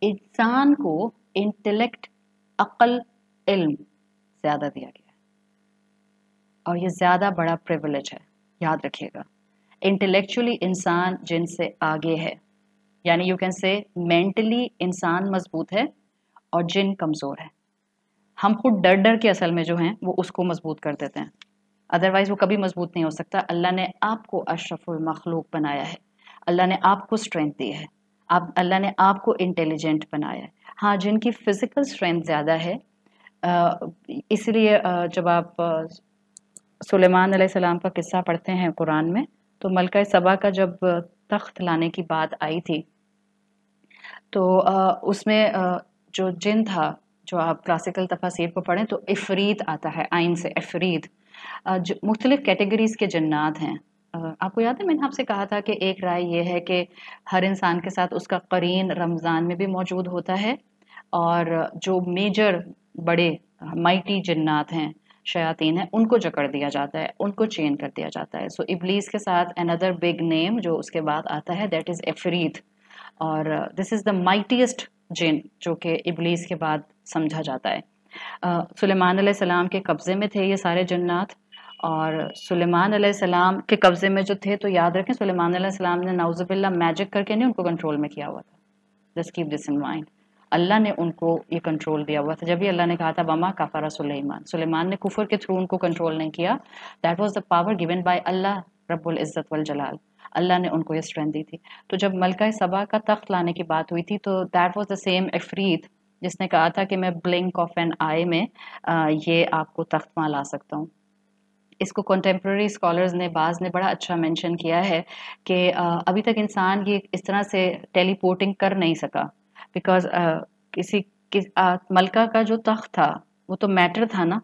इंसान को इंटेलेक्ट, अक्ल, इल्म ज़्यादा दिया गया है, और ये ज़्यादा बड़ा प्रिविलेज है, याद रखिएगा। इंटेलेक्चुअली इंसान जिन से आगे है, यानी यू कैन से मेंटली इंसान मजबूत है और जिन कमज़ोर है। हम खुद डर डर के असल में जो हैं वो उसको मजबूत कर देते हैं, अदरवाइज वो कभी मजबूत नहीं हो सकता। अल्लाह ने आपको अशरफुल मखलूक बनाया है, अल्लाह ने आपको स्ट्रेंथ दी है, आप अल्लाह ने आपको इंटेलिजेंट बनाया है। हाँ, जिनकी फिजिकल स्ट्रेंथ ज़्यादा है, इसलिए जब आप सुलेमान अलैहिस्सलाम का किस्सा पढ़ते हैं कुरान में, तो मलका सबा का जब तख्त लाने की बात आई थी, तो उसमें जो जिन था, जो आप क्लासिकल तफासिर को पढ़ें तो इफ़रीत आता है, आइन से इफ़रीत। जो मुख्तलिफ कैटेगरीज के जन्नात हैं। आपको याद है मैंने आपसे कहा था कि एक राय ये है कि हर इंसान के साथ उसका करीन रमज़ान में भी मौजूद होता है, और जो मेजर बड़े माइटी जन्नात हैं, शयातीन हैं, उनको जकड़ दिया जाता है, उनको चेन कर दिया जाता है। सो इब्लीस के साथ अनदर बिग नेम जो उसके बाद आता है, दैट इज़ इफ़रीत। और दिस इज़ द माइटीएस्ट जिन जो कि इब्लीस के बाद समझा जाता है। सुलेमान अलैहिस्सलाम के कब्ज़े में थे ये सारे जन्नात, और सुलेमान अलैहिस्सलाम के कब्ज़े में जो थे, तो याद रखें सुलेमान अलैहिस्सलाम ने नाउज़ुबिल्लाह मैजिक करके नहीं उनको कंट्रोल में किया हुआ था। Just keep this in mind. Allah ने उनको ये कंट्रोल दिया हुआ था। जब भी अल्लाह ने कहा था वमा कफरा सुलेमान, सुलेमान ने कुफर के थ्रू उनको कंट्रोल नहीं किया। That was the power given by Allah रब्बुल इज़्ज़त वल जलाल। अल्लाह ने उनको ये स्ट्रेंथ दी थी। तो जब मलका सबा का तख्त लाने की बात हुई थी, तो दैट वाज द सेम इफरीत जिसने कहा था कि मैं ब्लिंक ऑफ एन आई में ये आपको तख्त वहाँ ला सकता हूँ। इसको कंटेम्प्रेरी स्कॉलर्स ने बाज़ ने बड़ा अच्छा मेंशन किया है कि अभी तक इंसान ये इस तरह से टेलीपोर्टिंग कर नहीं सका, बिकॉज मलका का जो तख्त था वो तो मैटर था ना,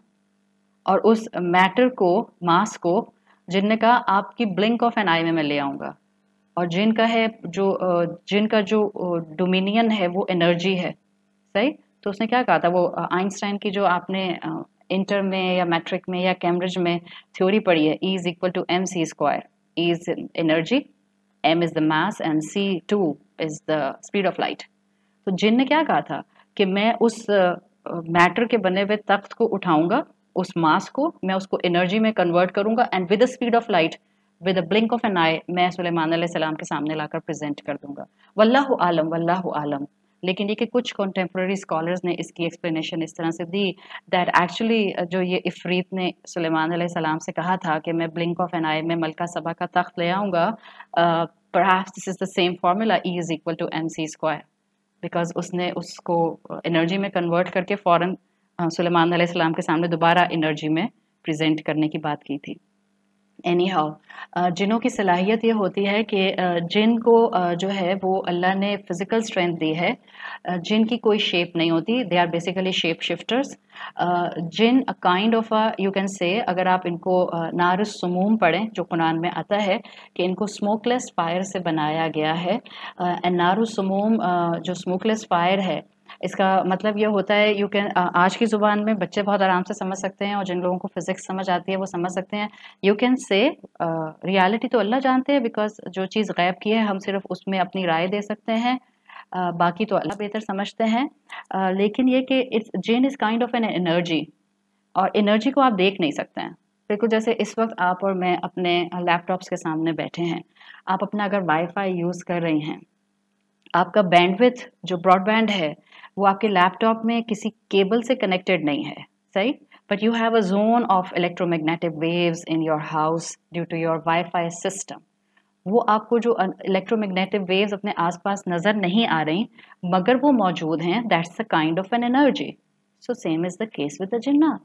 और उस मैटर को, मास को, जिनने कहा आपकी ब्लिंक ऑफ एन आई में मैं ले आऊंगा। और जिनका है जो जिनका जो डोमिनियन है वो एनर्जी है, सही। तो उसने क्या कहा था, वो आइंस्टाइन की जो आपने इंटर में या मैट्रिक में या कैम्ब्रिज में थ्योरी पढ़ी है, E is equal to m c square. E is energy, M is the mass, and C2 is the speed of light. तो जिन ने क्या कहा था कि मैं उस मैटर के बने हुए तख्त को उठाऊंगा, उस मास को मैं उसको एनर्जी में कन्वर्ट करूंगा, and with the speed of light, with the blink of an eye, मैं सुलेमान अलैहिस्सलाम के सामने लाकर प्रेजेंट कर दूंगा। वल्लाहु आलम, वल्लाहु आलम। लेकिन ये कि कुछ कंटेम्प्रेरी स्कॉलर्स ने इसकी एक्सप्लेनेशन इस तरह से दी दैट एक्चुअली जो ये इफरीत ने सुलेमान अलैहिस्सलाम से कहा था कि मैं ब्लिंक ऑफ एन आई में मलका सबा का तख्त ले आऊंगा, perhaps this is the same formula, E is equal to m c square. Because उसने उसको एनर्जी में कन्वर्ट करके फ़ौरन सुलेमान अलैहिस्सलाम के सामने दोबारा एनर्जी में प्रेजेंट करने की बात की थी। एनी हाउ, जिनों की सलाहियत ये होती है कि जिन को जो है वो अल्लाह ने फिजिकल स्ट्रेंथ दी है। जिन की कोई शेप नहीं होती, they are basically shape shifters. जिन a kind of a, you can say, अगर आप इनको नारुस सुमूम पढ़ें जो कुरान में आता है कि इनको स्मोकलेस फायर से बनाया गया है। एंड नारुस सुमूम जो स्मोकलेस फायर है, इसका मतलब ये होता है, यू कैन आज की ज़ुबान में बच्चे बहुत आराम से समझ सकते हैं, और जिन लोगों को फिजिक्स समझ आती है वो समझ सकते हैं। यू कैन से रियलिटी तो अल्लाह जानते हैं, बिकॉज जो चीज़ गैब की है हम सिर्फ उसमें अपनी राय दे सकते हैं, बाकी तो अल्लाह बेहतर समझते हैं। लेकिन ये कि इट्स जिन is kind of an energy, और एनर्जी को आप देख नहीं सकते हैं। बिल्कुल जैसे इस वक्त आप और मैं अपने लैपटॉप्स के सामने बैठे हैं, आप अपना अगर वाईफाई यूज़ कर रही हैं, आपका बैंडविड्थ जो ब्रॉडबैंड है वो आपके लैपटॉप में किसी केबल से कनेक्टेड नहीं है, सही। But you have a zone of electromagnetic waves in your house due to your wifi system. वो आपको जो इलेक्ट्रोमैग्नेटिक वेव्स अपने आसपास नज़र नहीं आ रही, मगर वो मौजूद हैं, that's a kind of an energy. So same is the case with the जिन्नात,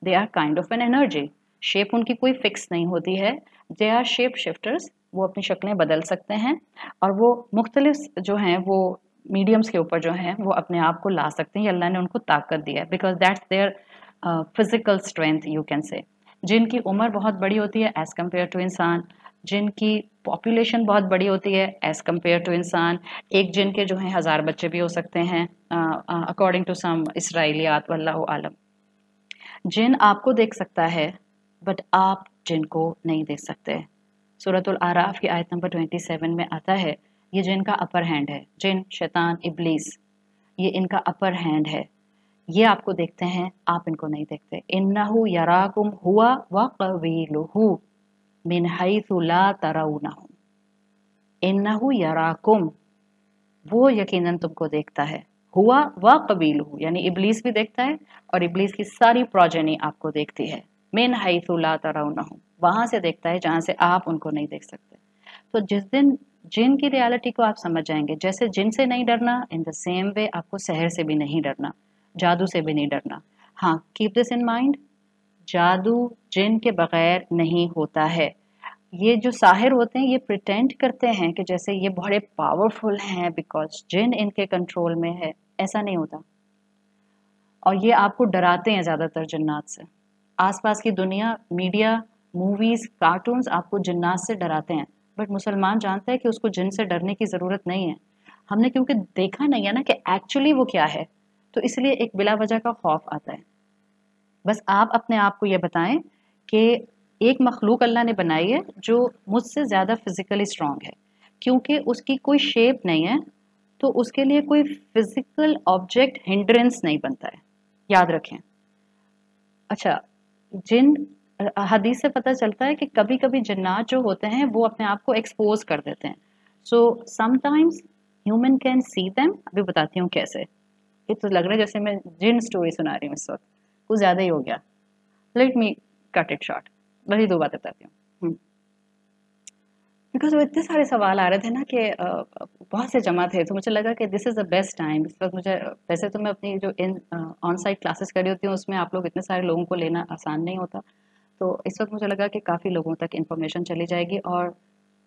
they are kind of an energy. Shape उनकी कोई फिक्स नहीं होती है, दे आर शेप शिफ्टर्स, वो अपनी शक्लें बदल सकते हैं, और वो मुख्तलिफ जो हैं वो मीडियम्स के ऊपर जो हैं वो अपने आप को ला सकते हैं। अल्लाह ने उनको ताकत दी है, because that's their physical strength, you can से। जिनकी उम्र बहुत बड़ी होती है एज़ कम्पेयर टू इंसान, जिनकी पॉपुलेशन बहुत बड़ी होती है एज़ कम्पेयर टू इंसान। एक जिन के जो हैं 1000 बच्चे भी हो सकते हैं, अकॉर्डिंग टू सम इसराइलियात, वल्लाहु आलम। जिन आपको देख सकता है, बट आप जिन को नहीं देख सकते। सूरतुल आराफ की आयत नंबर 27 में आता है, ये जिन का अपर हैंड है, जिन, शैतान, इब्लीस। ये इनका अपर हैंड है, ये आपको देखते हैं, आप इनको नहीं देखते। इन्नहु यराकुम हुआ व कबीलुहु मिन हैसु ला तरौनहुम। इन्नहु यराकुम, वो यकीनन तुमको देखता है, हुआ व कबीलुहु यानी इब्लीस भी देखता है और इब्लीस की सारी प्रोजेनी आपको देखती है। मिन हैसु ला तरौनहुम, वहां से देखता है जहां से आप उनको नहीं देख सकते। तो जिस दिन जिन की रियलिटी को आप समझ जाएंगे, जैसे जिन से नहीं डरना, इन द सेम वे आपको सहर से भी नहीं डरना, जादू से भी नहीं डरना। हाँ, कीप दिस इन माइंड, जादू जिन के बगैर नहीं होता है। ये जो साहिर होते हैं ये प्रिटेंड करते हैं कि जैसे ये बड़े पावरफुल हैं बिकॉज जिन इनके कंट्रोल में है, ऐसा नहीं होता। और ये आपको डराते हैं ज़्यादातर जिन्नात से। आसपास की दुनिया, मीडिया, मूवीज़, कार्टून्स आपको जिन्नात से डराते हैं, बट मुसलमान जानता है कि उसको जिन से डरने की ज़रूरत नहीं है। हमने क्योंकि देखा नहीं है ना कि एक्चुअली वो क्या है, तो इसलिए एक बिला वजह का खौफ आता है। बस आप अपने आप को ये बताएं कि एक मखलूक अल्लाह ने बनाई है जो मुझसे ज़्यादा फिजिकली स्ट्रांग है, क्योंकि उसकी कोई शेप नहीं है तो उसके लिए कोई फिजिकल ऑब्जेक्ट हिंड्रेंस नहीं बनता है, याद रखें। अच्छा, जिन हदीस से पता चलता है कि कभी कभी जिन्नात जो होते हैं वो अपने आप को एक्सपोज कर देते हैं। So sometimes human can see them. अभी बताती हूँ कैसे। ये तो लग रहा है जैसे मैं जिन स्टोरी सुना रही हूँ इस वक्त, कुछ ज़्यादा ही हो गया। Let me cut it short, वही दो बातें बताती हूँ। बिकॉज वो इतने सारे सवाल आ रहे थे ना कि बहुत से जमा थे, तो मुझे लगा कि this is the best time इस वक्त मुझे। वैसे तो मैं अपनी जो इन ऑन साइट क्लासेस कर रही होती हूँ उसमें आप लोग इतने सारे लोगों को लेना आसान नहीं होता, तो इस वक्त मुझे लगा कि काफ़ी लोगों तक इन्फॉर्मेशन चली जाएगी और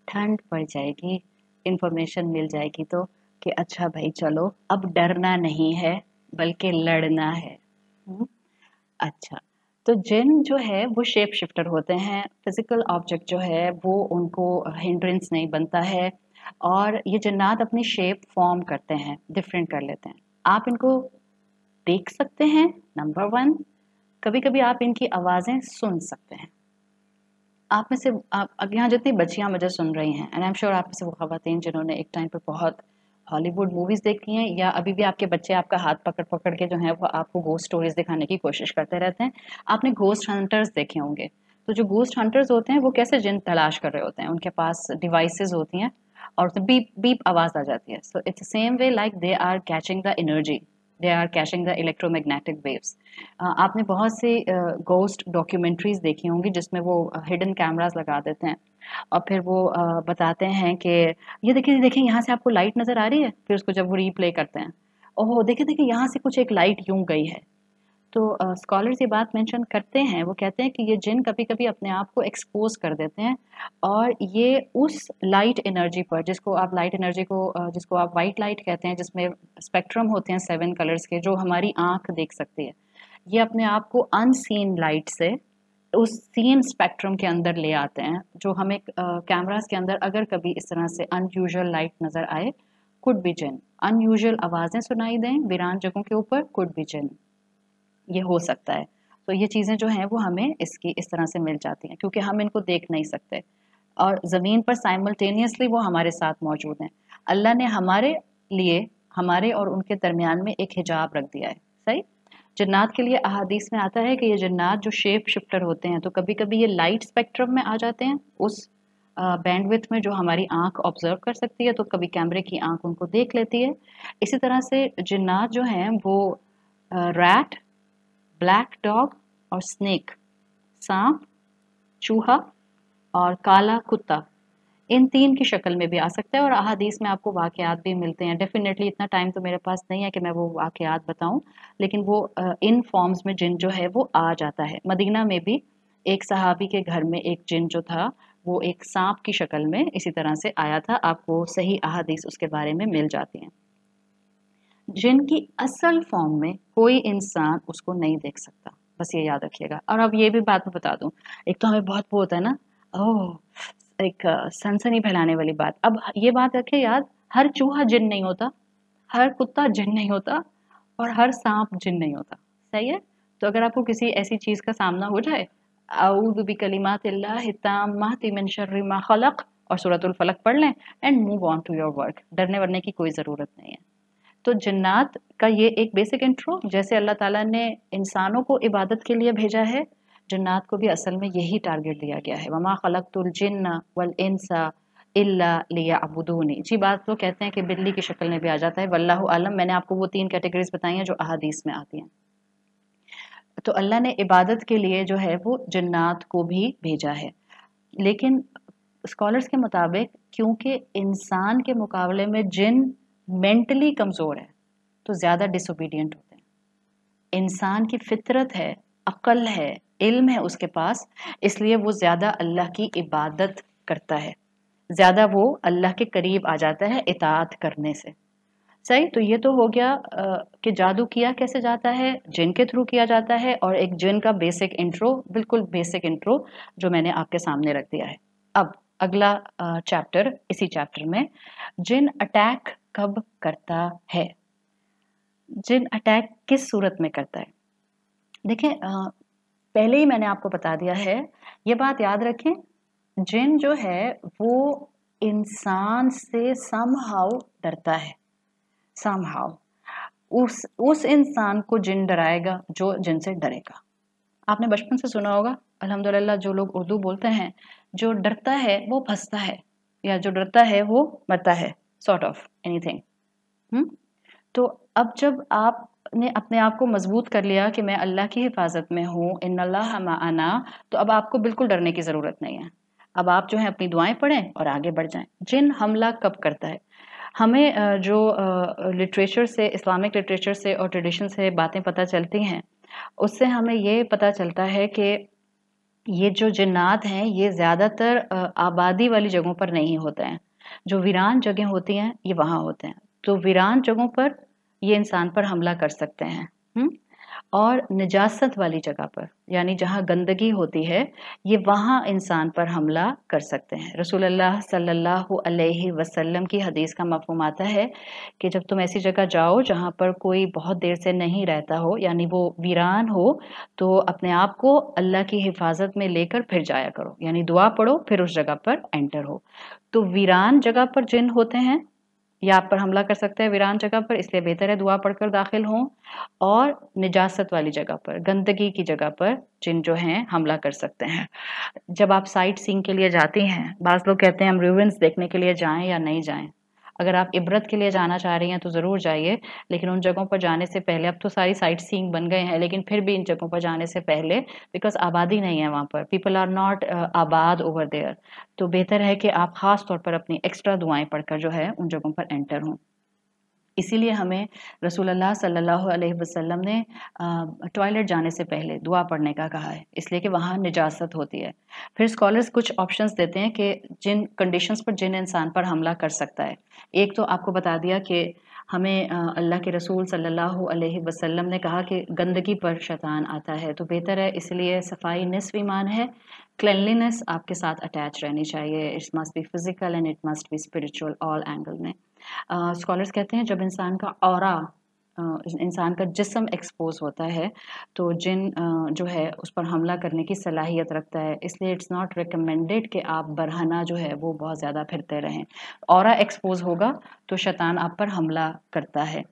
ठंड पड़ जाएगी, इन्फॉर्मेशन मिल जाएगी, तो कि अच्छा भाई चलो अब डरना नहीं है बल्कि लड़ना है। अच्छा, तो जिन जो है वो शेप शिफ्टर होते हैं, फिजिकल ऑब्जेक्ट जो है वो उनको हिंड्रेंस नहीं बनता है, और ये जिन्नात अपनी शेप फॉर्म करते हैं, डिफरेंट कर लेते हैं। आप इनको देख सकते हैं, नंबर वन। कभी कभी आप इनकी आवाज़ें सुन सकते हैं। आप में से आप अब यहाँ जितनी बच्चियाँ मुझे सुन रही हैं, एंड आई एम श्योर आप में से वो ख़वातीन जिन्होंने एक टाइम पे बहुत हॉलीवुड मूवीज़ देखी हैं, या अभी भी आपके बच्चे आपका हाथ पकड़ पकड़ के जो हैं वो आपको घोस्ट स्टोरीज दिखाने की कोशिश करते रहते हैं। आपने घोस्ट हंटर्स देखे होंगे। तो जो घोस्ट हंटर्स होते हैं वो कैसे जिन तलाश कर रहे होते हैं, उनके पास डिवाइसेस होती हैं और तो बीप बीप आवाज़ आ जाती है। So it's same way like they are catching the energy, they are catching the electromagnetic waves. आपने बहुत सी घोस्ट डॉक्यूमेंट्रीज देखी होंगी जिसमें वो हिडन कैमरास लगा देते हैं और फिर वो बताते हैं कि ये देखिए देखिए यहाँ से आपको लाइट नज़र आ रही है, फिर उसको जब वो रीप्ले करते हैं, ओह देखिए देखिए यहाँ से कुछ एक लाइट यूं गई है। तो स्कॉलर्स ये बात मेंशन करते हैं, वो कहते हैं कि ये जिन कभी कभी अपने आप को एक्सपोज कर देते हैं, और ये उस लाइट एनर्जी पर, जिसको आप लाइट एनर्जी को जिसको आप वाइट लाइट कहते हैं, जिसमें स्पेक्ट्रम होते हैं 7 कलर्स के जो हमारी आंख देख सकती है, ये अपने आप को अनसीन लाइट से उस सीन स्पेक्ट्रम के अंदर ले आते हैं, जो हमें कैमरास के अंदर अगर कभी इस तरह से अनयूजुअल लाइट नज़र आए, कुड बी जिन। अनयूजुअल आवाज़ें सुनाई दें वीरान जगहों के ऊपर, कुड बी जिन, ये हो सकता है। तो ये चीज़ें जो हैं वो हमें इसकी इस तरह से मिल जाती हैं क्योंकि हम इनको देख नहीं सकते, और ज़मीन पर साइमल्टेनियसली वो हमारे साथ मौजूद हैं। अल्लाह ने हमारे लिए, हमारे और उनके दरमियान में एक हिजाब रख दिया है। सही। जन्नात के लिए अहादीस में आता है कि ये जन्नात जो शेप शिफ्टर होते हैं, तो कभी कभी ये लाइट स्पेक्ट्रम में आ जाते हैं, उस बैंडविड्थ में जो हमारी आंख ऑब्जर्व कर सकती है, तो कभी कैमरे की आंख उनको देख लेती है। इसी तरह से जन्नात जो हैं वो रैट, ब्लैक डॉग और स्नेक, सांप, चूहा और काला कुत्ता, इन 3 की शक्ल में भी आ सकता है, और अहादीस में आपको वाक़यात भी मिलते हैं। डेफ़िनेटली इतना टाइम तो मेरे पास नहीं है कि मैं वो वाक़यात बताऊँ, लेकिन वो इन फॉर्म्स में जिन जो है वो आ जाता है। मदीना में भी एक सहाबी के घर में एक जिन जो था, वो एक साँप की शक्ल में इसी तरह से आया था। आपको सही अहादीस उसके बारे में मिल जाती हैं। जिन की असल फॉर्म में कोई इंसान उसको नहीं देख सकता, बस ये याद रखिएगा। और अब ये भी बात मैं बता दूँ, एक तो हमें बहुत वो होता है ना, ओह! एक सनसनी फैलाने वाली बात। अब ये बात रखें याद, हर चूहा जिन नहीं होता, हर कुत्ता जिन नहीं होता, और हर सांप जिन नहीं होता। सही है। तो अगर आपको किसी ऐसी चीज का सामना हो जाए, अऊज़ु बिकलिमातिल्लाहि ताम्माति मिन शर्रि मा खलक और सूरतुल फलक पढ़ लें and move on to your work. डरने वरने की कोई ज़रूरत नहीं है। تو जन्नात का ये एक बेसिक इंट्रो, जैसे अल्लाह ताला ने इंसानों को इबादत के लिए भेजा है, जन्नात को भी असल में यही टारगेट दिया गया है। वमा खलक़तुल जिन्ना वल इंसा इल्ला लियअबुदूनी। जी बात लोग कहते हैं कि बिल्ली की शक्ल में भी आ जाता है, वल्लाहु आलम। मैंने आपको वो 3 कैटेगरीज बताई हैं जो अहादीस में आती हैं। तो अल्लाह ने इबादत के लिए जो है वो जन्नात को भी भेजा है, लेकिन स्कॉलर्स के मुताबिक क्योंकि इंसान के मुकाबले में जिन मेंटली कमज़ोर है तो ज़्यादा डिसोबीडियंट होते हैं। इंसान की फितरत है, अक्ल है, इल्म है उसके पास, इसलिए वो ज़्यादा अल्लाह की इबादत करता है, ज़्यादा वो अल्लाह के करीब आ जाता है इताअत करने से। सही, तो ये तो हो गया कि जादू किया कैसे जाता है, जिन के थ्रू किया जाता है, और एक जिन का बेसिक इंट्रो, बिल्कुल बेसिक इंट्रो जो मैंने आपके सामने रख दिया है। अब अगला चैप्टर, इसी चैप्टर में जिन अटैक कब करता है, जिन अटैक किस सूरत में करता है। देखें, पहले ही मैंने आपको बता दिया है, ये बात याद रखें, जिन जो है वो इंसान से समहाउ डरता है, समहाउ उस इंसान को जिन डराएगा जो जिनसे डरेगा। आपने बचपन से सुना होगा, अल्हम्दुलिल्लाह जो लोग उर्दू बोलते हैं, जो डरता है वो फंसता है, या जो डरता है वो मरता है, सॉर्ट ऑफ एनीथिंग। तो अब जब आपने अपने आप को मजबूत कर लिया कि मैं अल्लाह की हिफाजत में हूँ, इन्नल्लाह माअना, तो अब आपको बिल्कुल डरने की ज़रूरत नहीं है। अब आप जो है अपनी दुआएं पढ़ें और आगे बढ़ जाएं। जिन हमला कब करता है, हमें जो लिटरेचर से, इस्लामिक लिटरेचर से और ट्रेडिशन से बातें पता चलती हैं, उससे हमें ये पता चलता है कि ये जो जिन्नात हैं ये ज़्यादातर आबादी वाली जगहों पर नहीं होते हैं। जो वीरान जगह होती हैं ये वहाँ होते हैं। तो वीरान जगहों पर ये इंसान पर हमला कर सकते हैं। और निजासत वाली जगह पर, यानी जहाँ गंदगी होती है, ये वहाँ इंसान पर हमला कर सकते हैं। रसूलुल्लाह सल्लल्लाहु अलैहि वसल्लम की हदीस का मफ़हूम आता है कि जब तुम ऐसी जगह जाओ जहाँ पर कोई बहुत देर से नहीं रहता हो, यानी वो वीरान हो, तो अपने आप को अल्लाह की हिफाजत में लेकर फिर जाया करो, यानी दुआ पढ़ो फिर उस जगह पर एंटर हो। तो वीरान जगह पर जिन होते हैं या आप पर हमला कर सकते हैं वीरान जगह पर, इसलिए बेहतर है दुआ पढ़कर दाखिल हों। और निजासत वाली जगह पर, गंदगी की जगह पर जिन जो हैं हमला कर सकते हैं। जब आप साइट सीइंग के लिए जाती हैं, बाज़ लोग कहते हैं हम रूइंस देखने के लिए जाएं या नहीं जाएं। अगर आप इबरत के लिए जाना चाह रही हैं तो ज़रूर जाइए, लेकिन उन जगहों पर जाने से पहले, अब तो सारी साइट सीइंग बन गए हैं, लेकिन फिर भी इन जगहों पर जाने से पहले, बिकॉज आबादी नहीं है वहाँ पर, पीपल आर नॉट आबाद ओवर देयर, तो बेहतर है कि आप ख़ास तौर पर अपनी एक्स्ट्रा दुआएं पढ़कर जो है उन जगहों पर एंटर हों। इसीलिए हमें रसूलुल्लाह सल्लल्लाहु अलैहि वसल्लम ने टॉयलेट जाने से पहले दुआ पढ़ने का कहा है, इसलिए कि वहाँ निजासत होती है। फिर स्कॉलर्स कुछ ऑप्शंस देते हैं कि जिन कंडीशंस पर जिन इंसान पर हमला कर सकता है। एक तो आपको बता दिया कि हमें अल्लाह के रसूल सल्लल्लाहु अलैहि वसल्लम ने कहा कि गंदगी पर शैतान आता है, तो बेहतर है, इसलिए सफाई निस्फ ईमान है। क्लेanलीनेस आपके साथ अटैच रहनी चाहिए। It's must be physical and it must be spiritual, all angle में। स्कॉलर्स कहते हैं जब इंसान का ऑरा, इंसान का जिस्म एक्सपोज होता है, तो जिन जो है उस पर हमला करने की सलाहियत रखता है, इसलिए इट्स नॉट रिकमेंडेड कि आप बरहना जो है वो बहुत ज़्यादा फिरते रहें। ऑरा एक्सपोज होगा तो शैतान आप पर हमला करता है।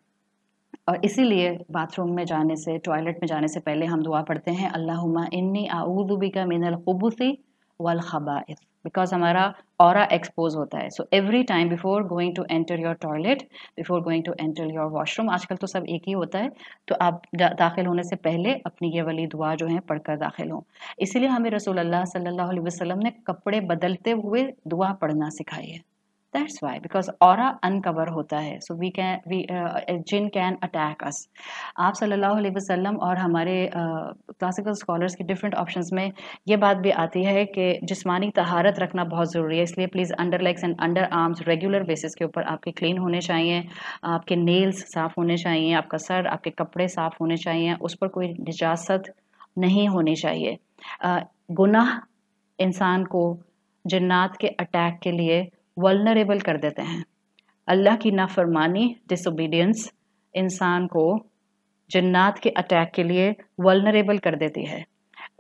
और इसीलिए बाथरूम में जाने से, टॉयलेट में जाने से पहले हम दुआ पढ़ते हैं, अल्लाहुम्मा इन्नी आऊज़ु बिका मिनल खुबुसी वल खबाइस, बिकॉज हमारा ऑरा एक्सपोज होता है। So every time before going to enter your toilet, before going to enter your washroom, आजकल तो सब एक ही होता है, तो आप दाखिल होने से पहले अपनी ये वाली दुआ जो है पढ़कर दाखिल हों। इसीलिए हमें रसूलुल्लाह सल्लल्लाहु अलैहि वसल्लम ने कपड़े बदलते हुए दुआ पढ़ना सिखाई है। That's why, because aura uncover होता है, so jinn can attack us. आप सल्लल्लाहु अलैहि वसल्लम और हमारे क्लासिकल स्कॉलर्स के डिफरेंट ऑप्शंस में ये बात भी आती है कि जिस्मानी तहारत रखना बहुत ज़रूरी है, इसलिए please under legs and under arms regular basis के ऊपर आपके क्लीन होने चाहिए, आपके नेल्स साफ़ होने चाहिए, आपका सर, आपके कपड़े साफ़ होने चाहिए, उस पर कोई निजासत नहीं होनी चाहिए। गुनाह इंसान को जिन्नात के अटैक के लिए वल्नरेबल कर देते हैं। अल्लाह की नाफरमानी, डिसोबीडियंस इंसान को जिन्नात के अटैक के लिए वल्नरेबल कर देती है।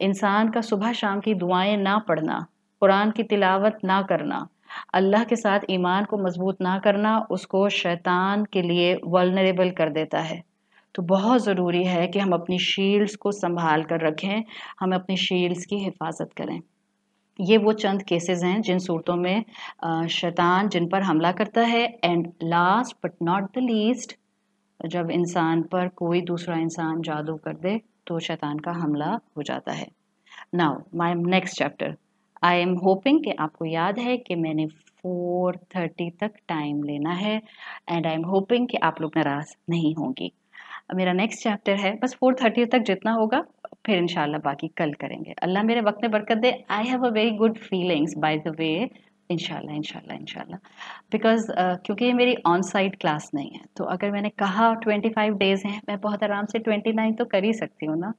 इंसान का सुबह शाम की दुआएं ना पढ़ना, कुरान की तिलावत ना करना, اللہ کے ساتھ ایمان کو مضبوط نہ کرنا اس کو شیطان کے لیے ولنریبل کر دیتا ہے. تو بہت ضروری ہے کہ ہم اپنی شیلڈز کو سنبھال کر رکھیں، ہم اپنی شیلڈز کی حفاظت کریں. یہ وہ چند کیسز ہیں جن صورتوں میں شیطان جن پر حملہ کرتا ہے. And last but not the least, جب انسان پر کوئی دوسرا انسان جادو کر دے تو شیطان کا حملہ ہو جاتا ہے. Now my next chapter. I am hoping کہ آپ کو یاد ہے کہ میں نے 4:30 تک ٹائم لینا ہے، اینڈ آئی ایم ہوپنگ کہ آپ لوگ ناراض نہیں ہوں گی. میرا نیکسٹ چیپٹر ہے، بس 4:30 تک جتنا ہوگا پھر انشاءاللہ باقی کل کریں گے. اللہ میرے وقت میں برکت دے. I have a very good feelings by the way. انشاءاللہ بیکاز کیونکہ یہ میری آن سائٹ کلاس نہیں ہے، تو اگر میں نے کہا 25 ڈیز ہیں، میں بہت آرام سے 29 تو کر ہی سکتی ہوں نا.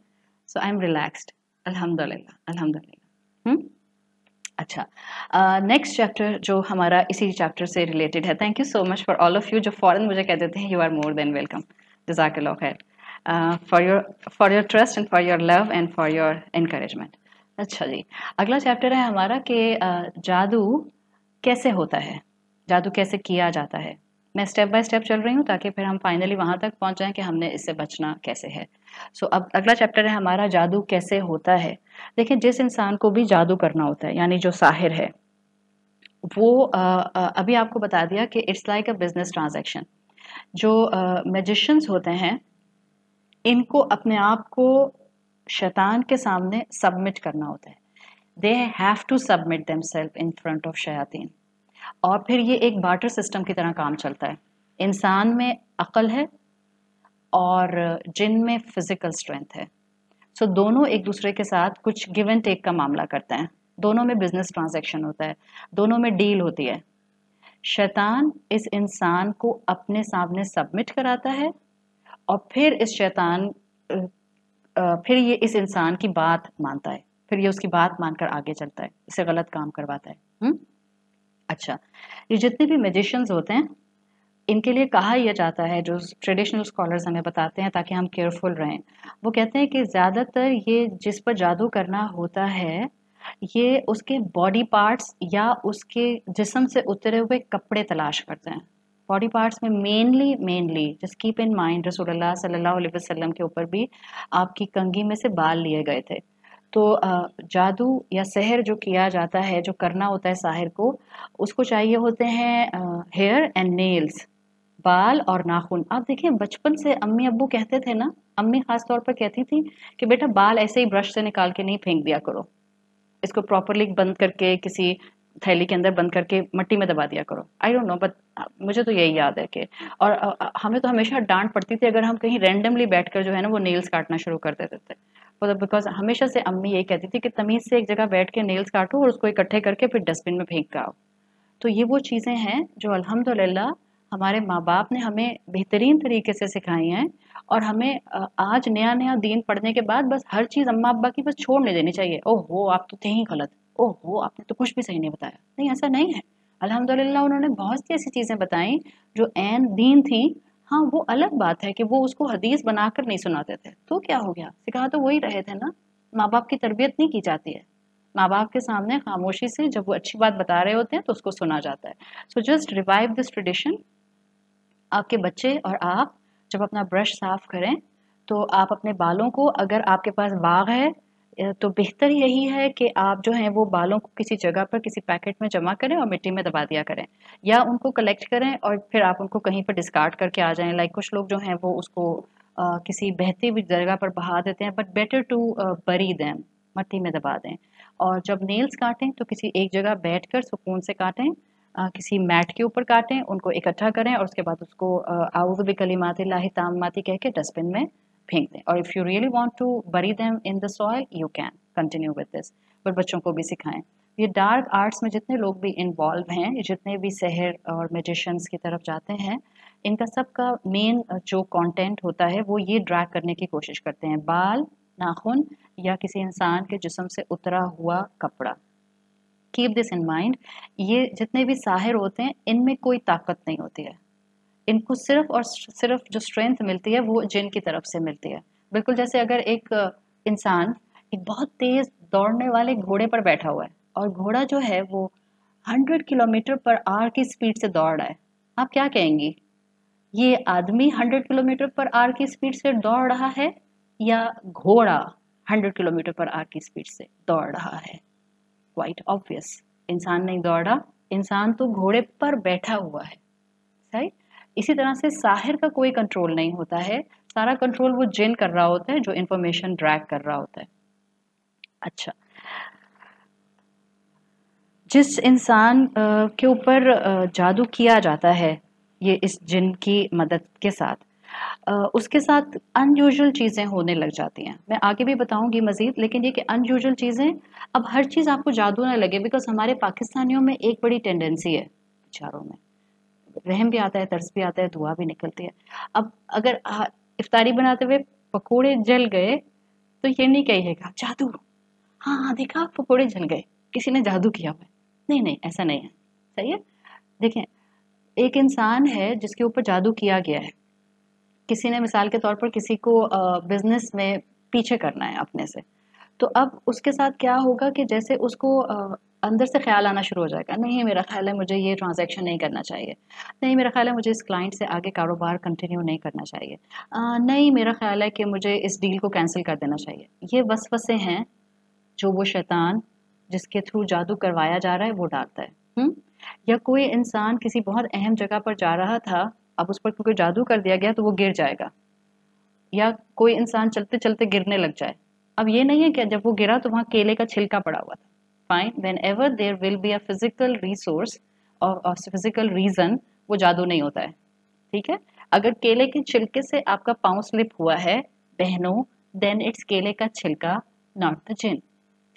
سو آئی ایم ریلیکسڈ الحمدللہ. اچھا، نیکسٹ چیپٹر جو ہمارا اسی چیپٹر سے ریلیٹڈ ہے. Thank you so much for all of you جو فوراً مجھے کہہ دیتے ہیں you are more than welcome. جزاک اللہ خیر for your trust and for your love and for your encouragement. اچھا جی، اگلا چیپٹر ہے ہمارا کہ جادو کیسے ہوتا ہے، جادو کیسے کیا جاتا ہے. میں اسٹیپ بائی اسٹیپ چل رہی ہوں تاکہ پھر ہم فائنلی وہاں تک پہنچ جائیں کہ ہم نے اس سے بچنا کیسے ہے. سو اب اگلا چیپٹر ہے ہمارا جادو کیسے ہوتا ہے. دیکھیں، جس انسان کو بھی جادو کرنا ہوتا ہے یعنی جو ساحر ہے وہ ابھی آپ کو بتا دیا کہ it's like a business transaction. جو میجیشنز ہوتے ہیں ان کو اپنے آپ کو شیطان کے سامنے سبمٹ کرنا ہوتا ہے. They have to submit themself in front of شیاطین. اور پھر یہ ایک بارٹر سسٹم کی طرح کام چلتا ہے. انسان میں عقل ہے اور جن میں فزیکل اسٹرینتھ ہے. سو دونوں ایک دوسرے کے ساتھ کچھ گیو اینڈ ٹیک کا معاملہ کرتے ہیں. دونوں میں بزنس ٹرانزیکشن ہوتا ہے، دونوں میں ڈیل ہوتی ہے. شیطان اس انسان کو اپنے سامنے سبمٹ کراتا ہے اور پھر یہ اس انسان کی بات مانتا ہے، پھر یہ اس کی بات مان کر آگے چلتا ہے، اسے غلط کام کرواتا ہے. اچھا، یہ جتنے بھی میجیشنز ہوتے ہیں ان کے لیے کہا یہ جاتا ہے، جو ٹریڈیشنل اسکالرز ہمیں بتاتے ہیں تاکہ ہم کیئرفل رہیں، وہ کہتے ہیں کہ زیادہ تر یہ جس پر جادو کرنا ہوتا ہے یہ اس کے باڈی پارٹس یا اس کے جسم سے اترے ہوئے کپڑے تلاش کرتے ہیں. باڈی پارٹس میں mainly just keep in mind رسول اللہ صلی اللہ علیہ وسلم کے اوپر بھی آپ کی کنگھی میں سے بال لیے گئے تھے. تو جادو یا سحر جو کیا جاتا ہے، جو کرنا ہوتا ہے ساحر کو، اس کو چاہیے ہوتے ہیں ہیئر اینڈ نیلز، بال اور ناخن. آپ دیکھیں بچپن سے امی ابو کہتے تھے نا، امی خاص طور پر کہتی تھی کہ بیٹا بال ایسے ہی برش سے نکال کے نہیں پھینک دیا کرو، اس کو پراپرلی بند کر کے کسی تھیلی کے اندر بند کر کے مٹی میں دبا دیا کرو. آئی ڈونٹ نو بٹ مجھے تو یہی یاد ہے کہ اور ہمیں تو ہمیشہ ڈانٹ پڑتی تھی اگر ہم کہیں رینڈملی بیٹھ کر جو ہے نا وہ نیلز کاٹنا شروع کر دیتے تھے. بیکاز ہمیشہ سے امی یہی کہتی تھی کہ تمیز سے ایک جگہ بیٹھ کے نیلز کاٹو اور اس کو اکٹھے کر کے پھر ڈسٹ بن میں پھینک کے آؤ. تو یہ وہ چیزیں ہیں جو الحمدللہ ہمارے ماں باپ نے ہمیں بہترین طریقے سے سکھائی ہیں. اور ہمیں آج نیا دین پڑھنے کے بعد بس ہر چیز اماں ابا کی بس چھوڑ نہیں دینی چاہیے. اوہ ہو آپ تو تھے ہی غلط، اوہ ہو آپ نے تو کچھ بھی صحیح نہیں بتایا. نہیں، ایسا نہیں ہے. الحمدللہ انہوں نے بہت سی ایسی چیزیں بتائیں جو عین دین تھیں. ہاں وہ الگ بات ہے کہ وہ اس کو حدیث بنا کر نہیں سناتے تھے، تو کیا ہو گیا، سکھا تو وہی رہے تھے نا. ماں باپ کی تربیت نہیں کی جاتی ہے، ماں باپ کے سامنے خاموشی سے جب وہ اچھی بات بتا رہے ہوتے ہیں تو اس کو سنا جاتا ہے. So just revive this tradition. آپ کے بچے اور آپ جب اپنا برش صاف کریں تو آپ اپنے بالوں کو، اگر آپ کے پاس باغ ہے تو بہتر یہی ہے کہ آپ جو ہیں وہ بالوں کو کسی جگہ پر کسی پیکٹ میں جمع کریں اور مٹی میں دبا دیا کریں، یا ان کو کلیکٹ کریں اور پھر آپ ان کو کہیں پر ڈسکارڈ کر کے آ جائیں. لائک کچھ لوگ جو ہیں وہ اس کو کسی بہتی ہوئی جگہ پر بہا دیتے ہیں، but better to bury them, مٹی میں دبا دیں. اور جب نیلز کاٹیں تو کسی ایک جگہ بیٹھ کر سکون سے کاٹیں، کسی میٹ کے اوپر کاٹیں، ان کو اکٹھا کریں اور اس کے بعد اس کو اعوذ بکلمات اللہ التامات کہہ کے ڈسٹ بن میں پھینک دیں. اور if you really want to bury them in the soil you can continue with this. پر بچوں کو بھی سکھائیں. یہ ڈارک آرٹس میں جتنے لوگ بھی انوالو ہیں، جتنے بھی سحر اور میجیشنس کی طرف جاتے ہیں، ان کا سب کا مین جو کانٹینٹ ہوتا ہے وہ یہ ڈریگ کرنے کی کوشش کرتے ہیں، بال، ناخن یا کسی انسان کے جسم سے اترا ہوا کپڑا. Keep this in mind. یہ جتنے بھی ساحر ہوتے ہیں ان میں کوئی طاقت نہیں ہوتی ہے، ان کو صرف اور صرف جو اسٹرینتھ ملتی ہے وہ جن کی طرف سے ملتی ہے. بالکل جیسے اگر ایک انسان ایک بہت تیز دوڑنے والے گھوڑے پر بیٹھا ہوا ہے اور گھوڑا جو ہے وہ 100 किलोमीटर पर आवर की स्पीड से दौड़ रहा है, आप क्या कहेंगी? ये आदमी 100 किलोमीटर पर आवर की स्पीड से दौड़ रहा है या घोड़ा 100 किलोमीटर पर आवर की स्पीड से दौड़ रहा है? क्वाइट ऑब्वियस, इंसान नहीं दौड़ा, इंसान तो घोड़े पर बैठा हुआ है, सही। इसी तरह से साहिर का कोई कंट्रोल नहीं होता है, सारा कंट्रोल वो जिन कर रहा होता है जो इंफॉर्मेशन ड्रैग कर रहा होता है। अच्छा, जिस इंसान के ऊपर जादू किया जाता है ये इस जिन की मदद के साथ, उसके साथ अनयूजुअल चीज़ें होने लग जाती हैं। मैं आगे भी बताऊंगी मज़ीद, लेकिन ये कि अनयूजुअल चीज़ें, अब हर चीज़ आपको जादू ना लगे, बिकॉज हमारे पाकिस्तानियों में एक बड़ी टेंडेंसी है, बेचारों में रहम भी आता है, तरस भी आता है, दुआ भी निकलती है। अब अगर इफ्तारी बनाते हुए पकोड़े जल गए तो ये नहीं कहिएगा जादू, हाँ हाँ देखा पकोड़े जल गए, किसी ने जादू किया हुआ है। नहीं नहीं, ऐसा नहीं है, सही है। देखें, एक इंसान है जिसके ऊपर जादू किया गया है, किसी ने मिसाल के तौर पर किसी को बिजनेस में पीछे करना है अपने से, तो अब उसके साथ क्या होगा कि जैसे उसको अंदर से ख्याल आना शुरू हो जाएगा, नहीं मेरा ख्याल है मुझे ये ट्रांजैक्शन नहीं करना चाहिए, नहीं मेरा ख्याल है मुझे इस क्लाइंट से आगे कारोबार कंटिन्यू नहीं करना चाहिए, नहीं मेरा ख्याल है कि मुझे इस डील को कैंसिल कर देना चाहिए। ये वसवसे हैं जो वो शैतान जिसके थ्रू जादू करवाया जा रहा है वो डालता है। या कोई इंसान किसी बहुत अहम जगह पर जा रहा था, अब उस पर क्योंकि जादू कर दिया गया तो वो गिर जाएगा, या कोई इंसान चलते चलते गिरने लग जाए। अब ये नहीं है कि जब वो गिरा तो वहां केले का छिलका पड़ा हुआ था, fine, whenever there will be a physical resource और फिजिकल रीजन, वो जादू नहीं होता है, ठीक है। अगर केले के छिलके से आपका पाँव स्लिप हुआ है बहनों, देन इट्स केले का छिलका, नॉट द जिन,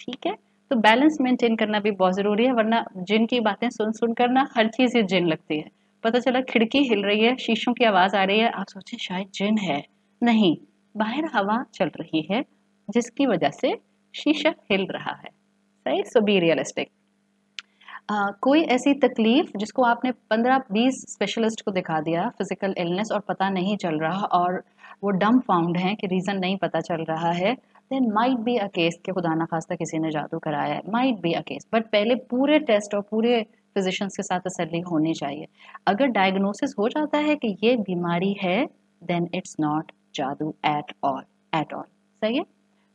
ठीक है। तो बैलेंस मेंटेन करना भी बहुत जरूरी है, वरना जिन की बातें सुन सुन कर ना हर चीज ये जिन लगती है। पता चला खिड़की हिल रही है, शीशों की आवाज आ रही है, आप सोचे शायद जिन है, नहीं, बाहर हवा चल रही है जिसकी वजह से शीशा हिल रहा है, सही। सो बी रियलिस्टिक। कोई ऐसी तकलीफ जिसको आपने 15-20 स्पेशलिस्ट को दिखा दिया, फिजिकल इलनेस, और पता नहीं चल रहा, और वो डम फाउंड है कि रीज़न नहीं पता चल रहा है, then might be a case कि खुदा ना खास्ता किसी ने जादू कराया है, might be a case. But पहले पूरे टेस्ट और पूरे फिजिशियंस के साथ तसल्ली होनी चाहिए। अगर डायग्नोसिस हो जाता है कि ये बीमारी है, देन इट्स नॉट जादू एट ऑल, एट ऑल, सही है।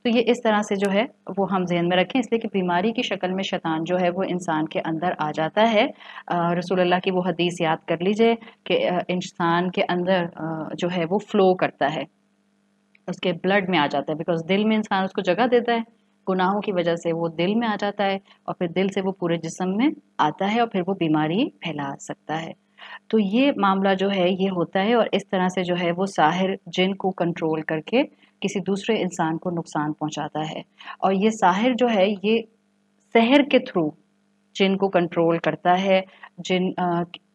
तो ये इस तरह से जो है वो हम ज़हन में रखें, इसलिए कि बीमारी की शक्ल में शैतान जो है वो इंसान के अंदर आ जाता है। रसूलुल्लाह की वो हदीस याद कर लीजिए कि इंसान के अंदर जो है वो फ्लो करता है, उसके ब्लड में आ जाता है, बिकॉज दिल में इंसान उसको जगह देता है, गुनाहों की वजह से वो दिल में आ जाता है, और फिर दिल से वो पूरे जिस्म में आता है, और फिर वो बीमारी फैला सकता है। तो ये मामला जो है ये होता है, और इस तरह से जो है वो साहिर जिन को कंट्रोल करके किसी दूसरे इंसान को नुकसान पहुंचाता है। और ये साहिर जो है ये सहर के थ्रू जिन को कंट्रोल करता है, जिन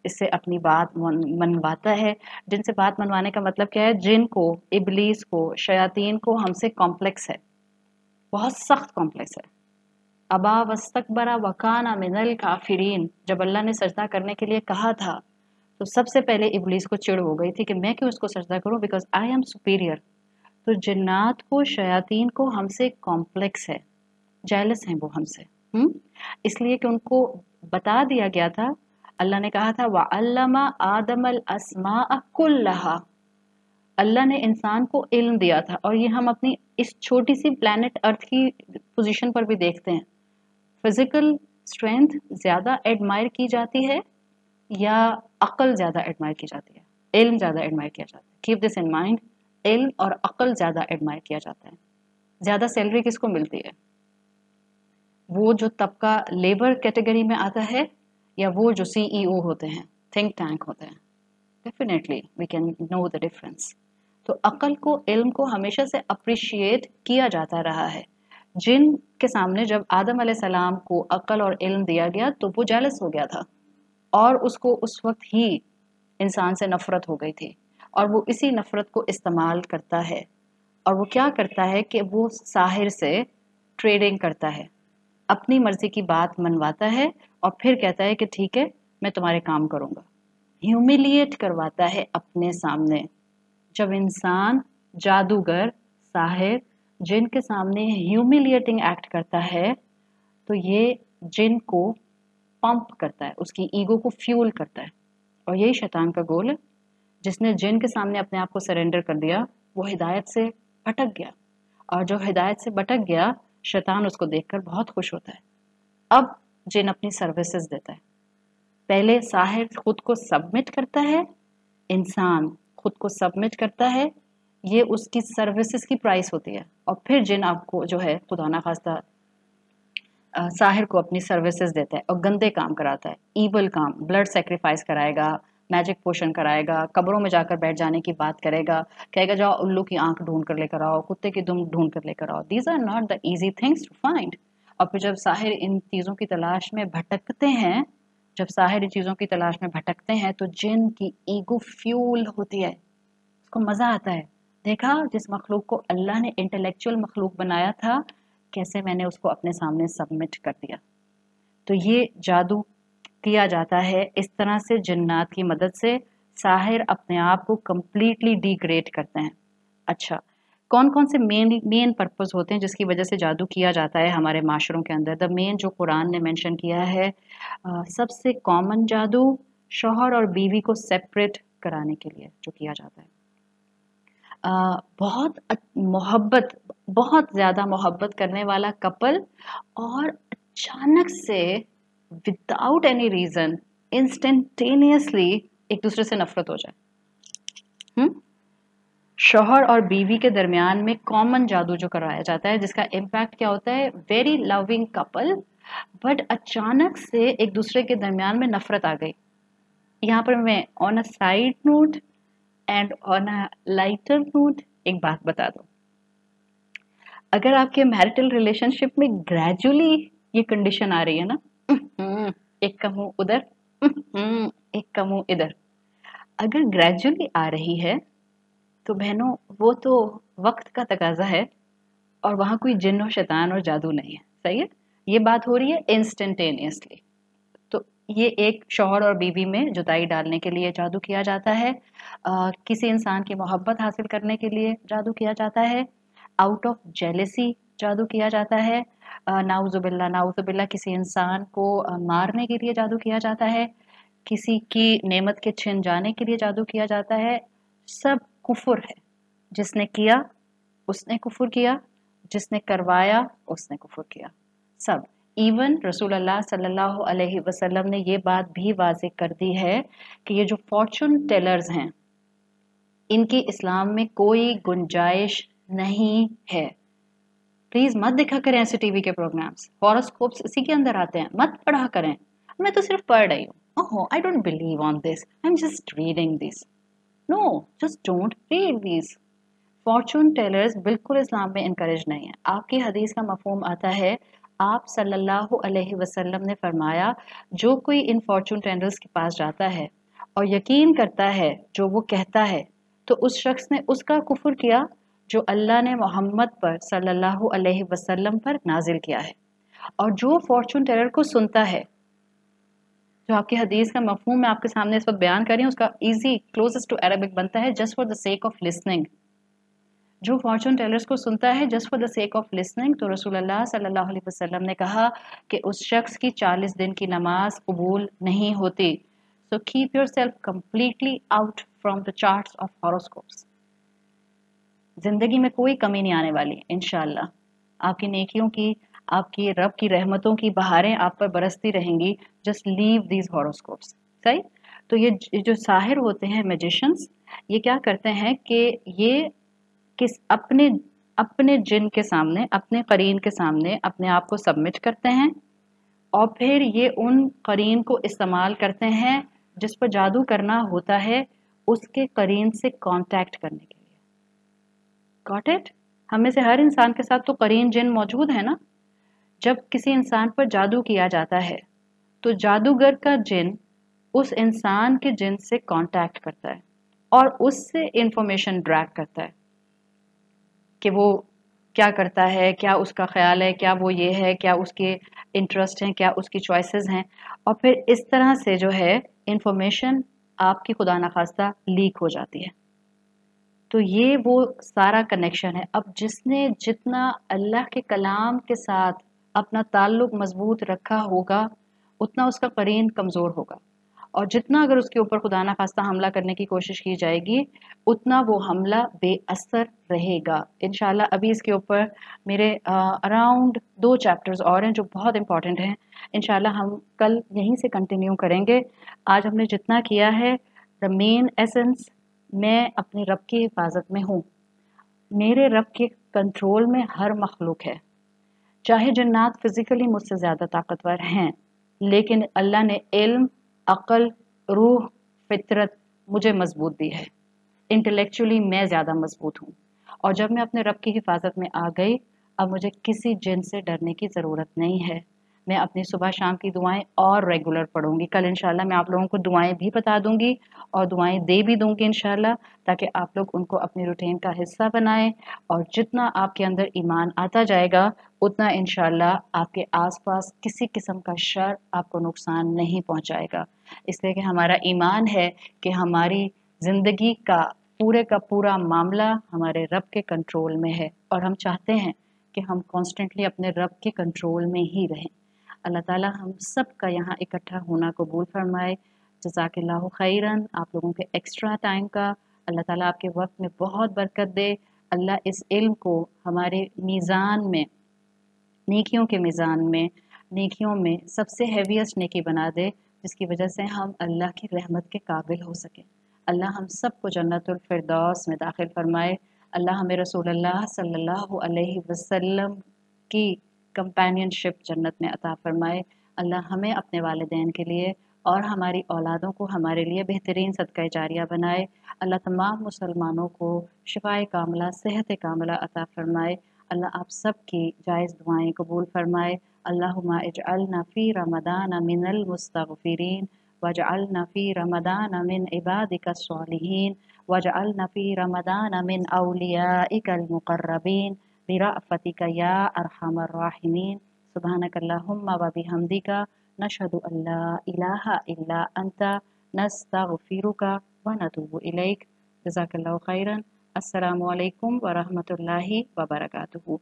इससे अपनी बात मनवाता है। जिनसे बात मनवाने का मतलब क्या है, जिन को, इबलीस को, शयातीन को हमसे कॉम्प्लेक्स है, बहुत सख्त कॉम्प्लेक्स है। अबा वस्तकबरा वकाना मिनल काफिरीन, जब अल्लाह ने सजदा करने के लिए कहा था तो सबसे पहले इबलीस को चिढ़ हो गई थी कि मैं क्यों इसको सजदा करूं, बिकॉज आई एम सुपीरियर। तो जिन्नात को, शयातीन को हमसे कॉम्प्लेक्स है, जेलस हैं वो हमसे, इसलिए कि उनको बता दिया गया था, अल्लाह ने कहा था वअल्लमा आदमल अस्माअ कुल्लहा, अल्लाह ने इंसान को इल्म दिया था। और ये हम अपनी इस छोटी सी प्लेनेट अर्थ की पोजीशन पर भी देखते हैं, फिजिकल स्ट्रेंथ ज्यादा एडमायर की जाती है या अक्ल ज्यादा एडमायर की जाती है, इल्म ज्यादा एडमायर किया जाता है। कीप दिस इन माइंड, इल्म और अक्ल ज्यादा एडमायर किया जाता है। ज्यादा सैलरी किसको मिलती है, वो जो तबका लेबर कैटेगरी में आता है, या वो जो सीईओ होते हैं, थिंक टैंक होते हैं? Definitely we can know the difference. तो अक्ल को, इल्म को हमेशा से अप्रिशिएट किया जाता रहा है। जिन के सामने जब आदम अलैहिस्सलाम को अक्ल और इल्म दिया गया तो वो जेलस हो गया था, और उसको उस वक्त ही इंसान से नफरत हो गई थी, और वो इसी नफरत को इस्तेमाल करता है। और वो क्या करता है कि वो साहिर से ट्रेडिंग करता है, अपनी मर्जी की बात मनवाता है, और फिर कहता है कि ठीक है मैं तुम्हारे काम करूंगा, ह्यूमिलिएट करवाता है अपने सामने। जब इंसान, जादूगर, साहिर जिन के सामने ह्यूमिलिएटिंग एक्ट करता है तो ये जिन को पंप करता है, उसकी ईगो को फ्यूल करता है। और यही शैतान का गोल है। जिसने जिन के सामने अपने आप को सरेंडर कर दिया वो हिदायत से भटक गया, और जो हिदायत से भटक गया शैतान उसको देखकर बहुत खुश होता है। अब जिन अपनी सर्विसेज देता है। पहले साहिर खुद को सबमिट करता है, इंसान खुद को सबमिट करता है, ये उसकी सर्विसेज की प्राइस होती है। और फिर जिन आपको जो है खुदा ना खास्ता साहिर को अपनी सर्विसेज देता है और गंदे काम कराता है, ईवल काम, ब्लड सेक्रीफाइस कराएगा, मैजिक पोशन कराएगा, कब्रों में जाकर बैठ जाने की बात करेगा, कहेगा जाओ उल्लू की आंख ढूंढ कर लेकर आओ, कुत्ते की दुम ढूंढ कर लेकर आओ। These are not the easy things to find. और फिर जब साहिर इन चीज़ों की तलाश में भटकते हैं, जब साहिर इन चीज़ों की तलाश में भटकते हैं तो जिन की ईगो फ्यूल होती है, उसको मज़ा आता है। देखा जिस मखलूक को अल्लाह ने इंटेलेक्चुअल मखलूक बनाया था, कैसे मैंने उसको अपने सामने सबमिट कर दिया। तो ये जादू किया जाता है इस तरह से, जिन्नात की मदद से साहिर अपने आप को कंप्लीटली डिग्रेड करते हैं। अच्छा, कौन कौन से मेन पर्पस होते हैं जिसकी वजह से जादू किया जाता है हमारे माशरों के अंदर? द मेन जो कुरान ने मेंशन किया है, सबसे कॉमन जादू शौहर और बीवी को सेपरेट कराने के लिए जो किया जाता है। मोहब्बत, बहुत ज़्यादा मोहब्बत करने वाला कपल और अचानक से विदाउट एनी रीज़न इंस्टेंटेनियसली एक दूसरे से नफरत हो जाए। शौहर और बीवी के दरमियान में कॉमन जादू जो कराया जाता है, जिसका इम्पैक्ट क्या होता है, वेरी लविंग कपल बट अचानक से एक दूसरे के दरमियान में नफरत आ गई। यहाँ पर मैं on a side note and on a lighter note एक बात बता दूं, अगर आपके मैरिटल रिलेशनशिप में ग्रेजुअली ये कंडीशन आ रही है ना, एक का मुंह उधर, एक का मुंह इधर, अगर ग्रेजुअली आ रही है तो बहनों वो तो वक्त का तकाजा है और वहां कोई जिन्न और शैतान और जादू नहीं है। सही है, ये बात हो रही है इंस्टेंटेनियसली। तो ये एक शौहर और बीवी में जुदाई डालने के लिए जादू किया जाता है। किसी इंसान की मोहब्बत हासिल करने के लिए जादू किया जाता है। आउट ऑफ जेलेसी जादू किया जाता है। नाउजुबिल्ला किसी इंसान को मारने के लिए जादू किया जाता है। किसी की नेमत के छिन जाने के लिए जादू किया जाता है। सब कुफर है। जिसने किया उसने कुफर किया, जिसने करवाया उसने कुफर किया, सब। इवन रसूलुल्लाह सल्लल्लाहु अलैहि वसल्लम ने ये बात भी वाज़ेह कर दी है कि ये जो फॉर्चून टेलर्स हैं इनकी इस्लाम में कोई गुंजाइश नहीं है। प्लीज मत देखा करें ऐसे टीवी के प्रोग्राम्स, हॉरोस्कोप्स इसी के अंदर आते हैं, मत पढ़ा करें। मैं तो सिर्फ पढ़ रही हूँ, ओहो I don't believe on this, I am just reading this. No, just don't read this. Fortune tellers बिल्कुल इस्लाम में इनकरेज नहीं है। आपकी हदीस का मफहूम आता है, आप सल्लल्लाहु अलैहि वसल्लम ने फरमाया, जो कोई इन फॉर्चून टेलर्स के पास जाता है और यकीन करता है जो वो कहता है, तो उस शख्स ने उसका कुफर किया जो अल्लाह ने मोहम्मद पर सल्लल्लाहु अलैहि वसल्लम पर नाजिल किया है। और जो फॉर्चून टेलर को सुनता है, जो आपकी हदीस का मफहूम मैं आपके सामने इस वक्त बयान कर रही हूँ, उसका इजी क्लोजेस्ट टू अरबिक बनता है just for the sake of listening. जो फॉर्चून टेलर्स को सुनता है just for the sake of listening, तो रसूलुल्लाह सल्लल्लाहु अलैहि वसल्लम ने कहा कि उस शख्स की 40 दिन की नमाज कबूल नहीं होती। So keep yourself completely out from the charts of horoscopes. जिंदगी में कोई कमी नहीं आने वाली इंशाल्लाह। आपकी नेकियों की, आपकी रब की रहमतों की बहारें आप पर बरसती रहेंगी। Just leave these horoscopes. सही। तो ये जो साहिर होते हैं, मैजिशियंस, ये क्या करते हैं कि ये किस अपने अपने जिन के सामने, अपने करीन के सामने अपने आप को सबमिट करते हैं और फिर ये उन करीन को इस्तेमाल करते हैं जिस पर जादू करना होता है उसके करीन से कांटेक्ट करने के लिए। Got it? हम में से हर इंसान के साथ तो करीन जिन मौजूद है ना। जब किसी इंसान पर जादू किया जाता है तो जादूगर का जिन उस इंसान के जिन से कांटेक्ट करता है और उससे इंफॉर्मेशन ड्रैग करता है कि वो क्या करता है, क्या उसका ख्याल है, क्या वो ये है, क्या उसके इंटरेस्ट हैं, क्या उसकी चॉइसेस हैं। और फिर इस तरह से जो है इंफॉर्मेशन आपकी खुदा न खास्ता लीक हो जाती है। तो ये वो सारा कनेक्शन है। अब जिसने जितना अल्लाह के कलाम के साथ अपना ताल्लुक मजबूत रखा होगा उतना उसका करीन कमज़ोर होगा, और जितना अगर उसके ऊपर खुदा ना खास्ता हमला करने की कोशिश की जाएगी, उतना वो हमला बेअसर रहेगा इंशाल्लाह। अभी इसके ऊपर मेरे अराउंड 2 चैप्टर्स और हैं जो बहुत इंपॉर्टेंट हैं। इंशाल्लाह हम कल यहीं से कंटिन्यू करेंगे। आज हमने जितना किया है, द मेन एसेंस, मैं अपने रब की हिफाजत में हूँ, मेरे रब के कंट्रोल में हर मखलूक है। चाहे जन्नात फिजिकली मुझसे ज़्यादा ताकतवर हैं, लेकिन अल्लाह ने इल्म, अक़ल, रूह, फितरत मुझे मजबूत दी है। इंटेलेक्चुअली मैं ज़्यादा मजबूत हूँ, और जब मैं अपने रब की हिफाजत में आ गई, अब मुझे किसी जिन से डरने की ज़रूरत नहीं है। मैं अपनी सुबह शाम की दुआएं और रेगुलर पढ़ूंगी। कल इंशाल्लाह मैं आप लोगों को दुआएं भी बता दूंगी और दुआएं दे भी दूंगी इंशाल्लाह, ताकि आप लोग उनको अपनी रूटीन का हिस्सा बनाएं। और जितना आपके अंदर ईमान आता जाएगा, उतना इंशाल्लाह आपके आसपास किसी किस्म का शर आपको नुकसान नहीं पहुंचाएगा। इसलिए कि हमारा ईमान है कि हमारी ज़िंदगी का पूरा मामला हमारे रब के कंट्रोल में है, और हम चाहते हैं कि हम कॉन्स्टेंटली अपने रब के कंट्रोल में ही रहें। अल्लाह ताला हम सब का यहाँ इकट्ठा होना कबूल फरमाए। जज़ाकिल्लाहु खैरन। आप लोगों के एक्स्ट्रा टाइम का अल्लाह ताला आपके वक्त में बहुत बरकत दे। अल्लाह इस इल्म को हमारे मीज़ान में, नेकियों के मीज़ान में, नेकियों में सबसे हेवीएस्ट नेकी बना दे, जिसकी वजह से हम अल्लाह की रहमत के काबिल हो सकें। अल्लाह हम सबको जन्नतुल फिरदौस में दाखिल फरमाए। अल्लाह हमें रसूलुल्लाह सल्लल्लाहु अलैहि वसल्लम की कंपेनियनशिप जन्नत में अता फरमाए। अल्लाह हमें अपने वालिदैन के लिए और हमारी औलादों को हमारे लिए बेहतरीन सदका जारिया बनाए। अल्लाह तमाम मुसलमानों को शिफाए कामला, सेहत कामला अता फरमाए। अल्लाह आप सब की जायज़ दुआएं कबूल फरमाए। अल्लाहुम्मा इजअलना फ़ी रमदान मिनल मुस्तगफिरीन वजअलना फ़ी रमदान मिन इबादिका स्वालिहीन वजअलना फ़ी रमदान मिन औलियाइकल मुक़र्रबीन बिरअफ़तिका या अरहमर राहिमीन। सुब्हानकल्लाहुम्मा व बिहम्दिका नशहदु अल्ला इलाहा इल्ला अंता नस्तगफिरुका व नतूबु इलैक। जज़ाकल्लाहु खैरन। अस्सलामु अलैकुम व रहमतुल्लाहि व बरकातुहू।